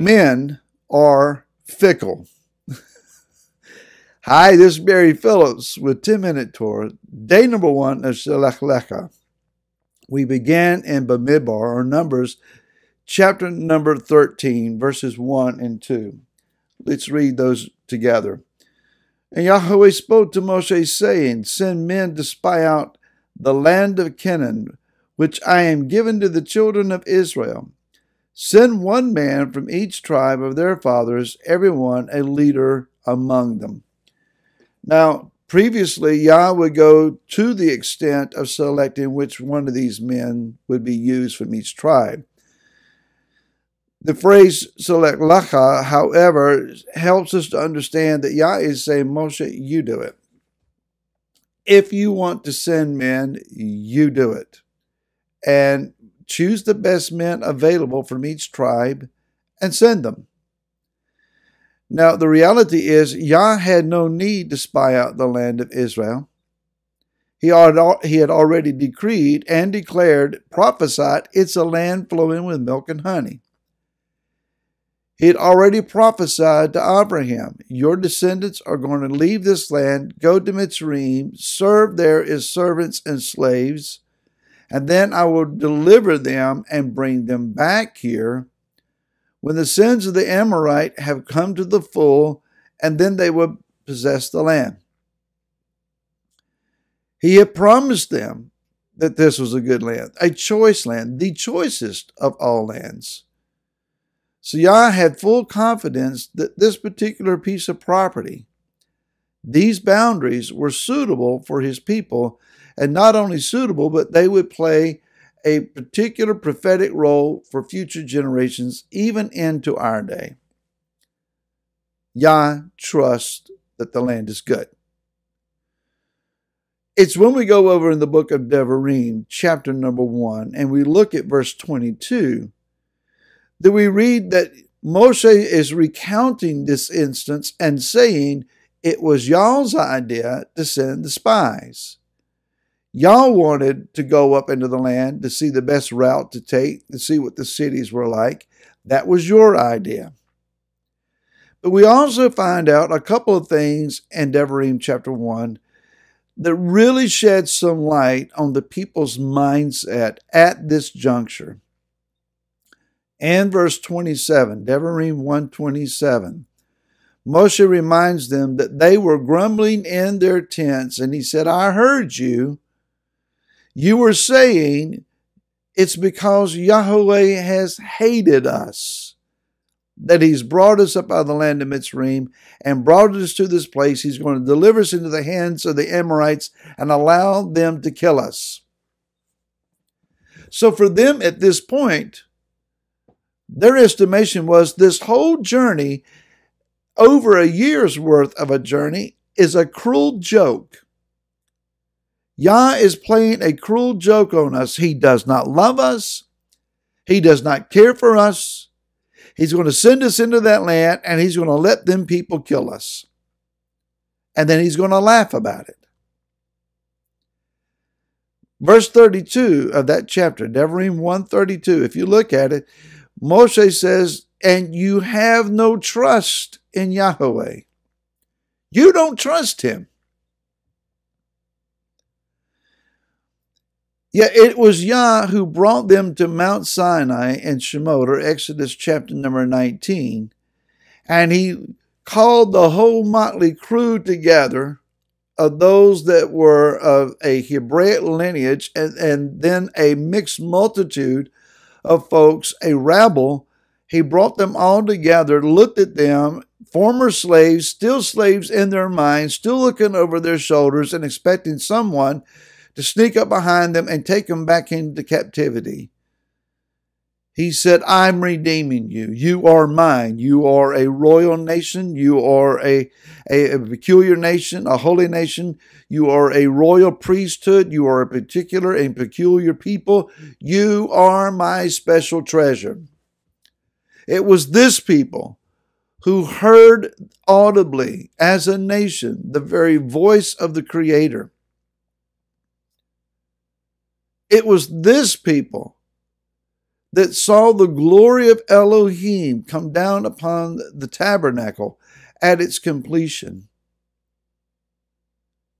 Men are fickle. Hi, this is Barry Phillips with 10-Minute Torah, day number 1 of Shelach Lecha. We began in Bamidbar, or Numbers, chapter number 13, verses 1 and 2. Let's read those together. And Yahweh spoke to Moshe, saying, Send men to spy out the land of Canaan, which I am given to the children of Israel. Send one man from each tribe of their fathers, every one a leader among them. Now, previously, Yah would go to the extent of selecting which one of these men would be used from each tribe. The phrase Shelach Lecha, however, helps us to understand that Yah is saying, Moshe, you do it. If you want to send men, you do it. And choose the best men available from each tribe and send them. Now, the reality is, Yah had no need to spy out the land of Israel. He had already decreed and declared, prophesied, it's a land flowing with milk and honey. He had already prophesied to Abraham, your descendants are going to leave this land, go to Mitzrayim, serve there as servants and slaves, and then I will deliver them and bring them back here when the sins of the Amorite have come to the full, and then they will possess the land. He had promised them that this was a good land, a choice land, the choicest of all lands. So Yah had full confidence that this particular piece of property, these boundaries were suitable for his people, and not only suitable, but they would play a particular prophetic role for future generations, even into our day. Yah trusts that the land is good. It's when we go over in the book of Devarim, chapter number 1, and we look at verse 22, that we read that Moshe is recounting this instance and saying it was Yah's idea to send the spies. Yah wanted to go up into the land to see the best route to take, to see what the cities were like. That was your idea. But we also find out a couple of things in Devarim chapter 1 that really shed some light on the people's mindset at this juncture. And verse 27, Devarim 1:27, Moshe reminds them that they were grumbling in their tents, and he said, I heard you. You were saying it's because Yahweh has hated us, that he's brought us up out of the land of Mitzrayim and brought us to this place. He's going to deliver us into the hands of the Amorites and allow them to kill us. So for them at this point, their estimation was this whole journey, over a year's worth of a journey, is a cruel joke. Yah is playing a cruel joke on us. He does not love us. He does not care for us. He's going to send us into that land, and he's going to let them people kill us. And then he's going to laugh about it. Verse 32 of that chapter, Devarim 1:32, if you look at it, Moshe says, and you have no trust in Yahweh. You don't trust him. Yet it was Yah who brought them to Mount Sinai in Shemot, or Exodus chapter number 19. And he called the whole motley crew together of those that were of a Hebraic lineage, and then a mixed multitude of folks, a rabble. He brought them all together, looked at them, former slaves, still slaves in their minds, still looking over their shoulders and expecting someone to sneak up behind them and take them back into captivity. He said, I'm redeeming you. You are mine. You are a royal nation. You are a peculiar nation, a holy nation. You are a royal priesthood. You are a particular and peculiar people. You are my special treasure. It was this people who heard audibly as a nation the very voice of the Creator. It was this people that saw the glory of Elohim come down upon the tabernacle at its completion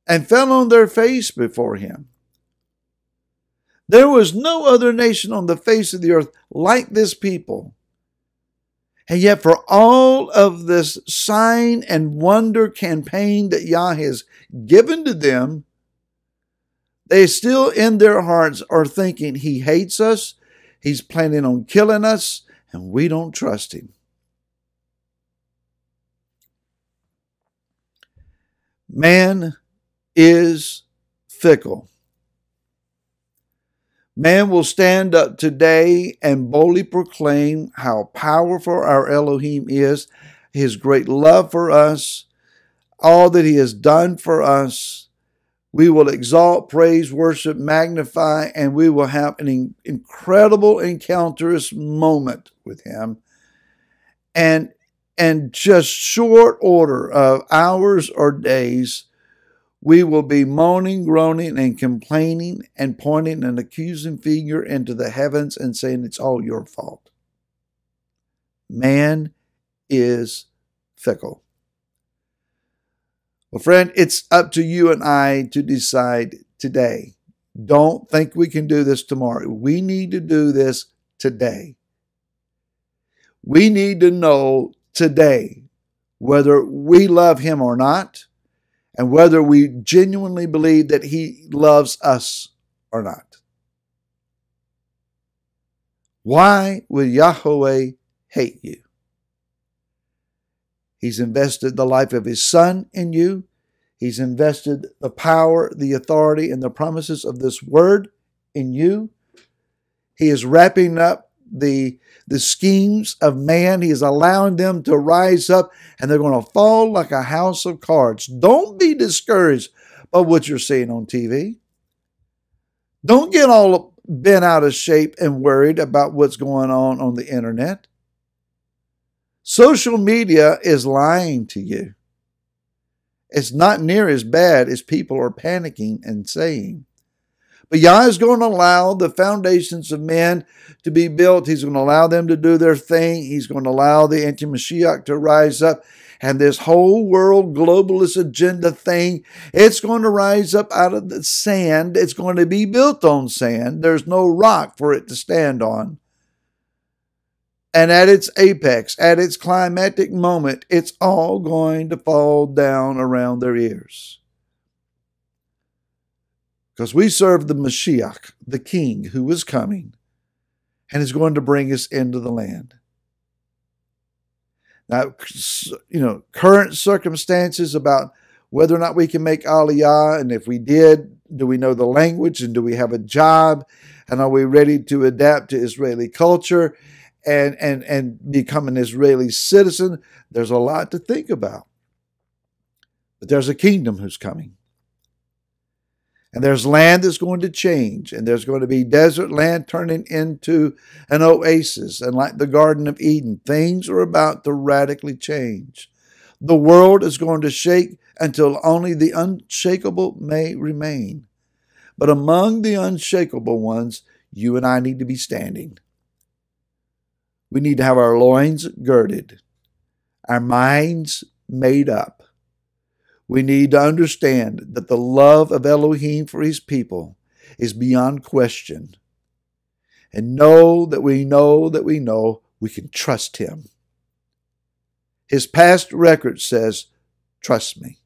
and fell on their face before him. There was no other nation on the face of the earth like this people. And yet for all of this sign and wonder campaign that Yah has given to them, they still in their hearts are thinking he hates us, he's planning on killing us, and we don't trust him. Man is fickle. Man will stand up today and boldly proclaim how powerful our Elohim is, his great love for us, all that he has done for us. We will exalt, praise, worship, magnify, and we will have an incredible encounterous moment with him. And just short order of hours or days, we will be moaning, groaning, and complaining and pointing an accusing finger into the heavens and saying it's all your fault. Man is fickle. Well, friend, it's up to you and I to decide today. Don't think we can do this tomorrow. We need to do this today. We need to know today whether we love him or not, and whether we genuinely believe that he loves us or not. Why would Yahweh hate you? He's invested the life of his Son in you. He's invested the power, the authority, and the promises of this word in you. He is wrapping up the schemes of man. He is allowing them to rise up, and they're going to fall like a house of cards. Don't be discouraged by what you're seeing on TV. Don't get all bent out of shape and worried about what's going on the internet. Social media is lying to you. It's not near as bad as people are panicking and saying. But Yah is going to allow the foundations of men to be built. He's going to allow them to do their thing. He's going to allow the anti-Mashiach to rise up. And this whole world globalist agenda thing, it's going to rise up out of the sand. It's going to be built on sand. There's no rock for it to stand on. And at its apex, at its climactic moment, it's all going to fall down around their ears. Because we serve the Mashiach, the King who is coming and is going to bring us into the land. Now, current circumstances about whether or not we can make Aliyah, and if we did, do we know the language, and do we have a job, and are we ready to adapt to Israeli culture and become an Israeli citizen? There's a lot to think about. But there's a kingdom who's coming. And there's land that's going to change, and there's going to be desert land turning into an oasis. And like the Garden of Eden, things are about to radically change. The world is going to shake until only the unshakable may remain. But among the unshakable ones, you and I need to be standing. We need to have our loins girded, our minds made up. We need to understand that the love of Elohim for his people is beyond question. And know that we we can trust him. His past record says, trust me.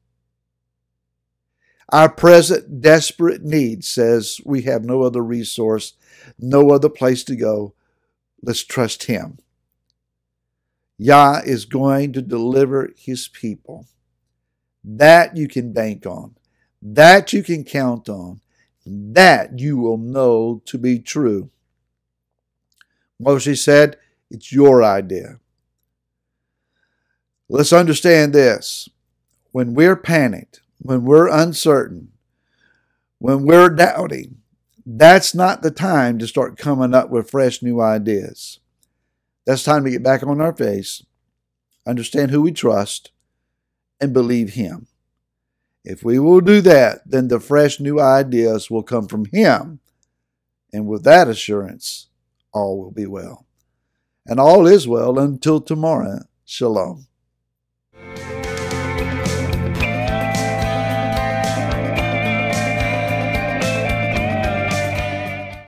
Our present desperate need says we have no other resource, no other place to go. Let's trust him. Yah is going to deliver his people. That you can bank on. That you can count on. That you will know to be true. Moshe said, it's your idea. Let's understand this. When we're panicked, when we're uncertain, when we're doubting, that's not the time to start coming up with fresh new ideas. That's time to get back on our face, understand who we trust, and believe him. If we will do that, then the fresh new ideas will come from him. And with that assurance, all will be well. And all is well until tomorrow. Shalom.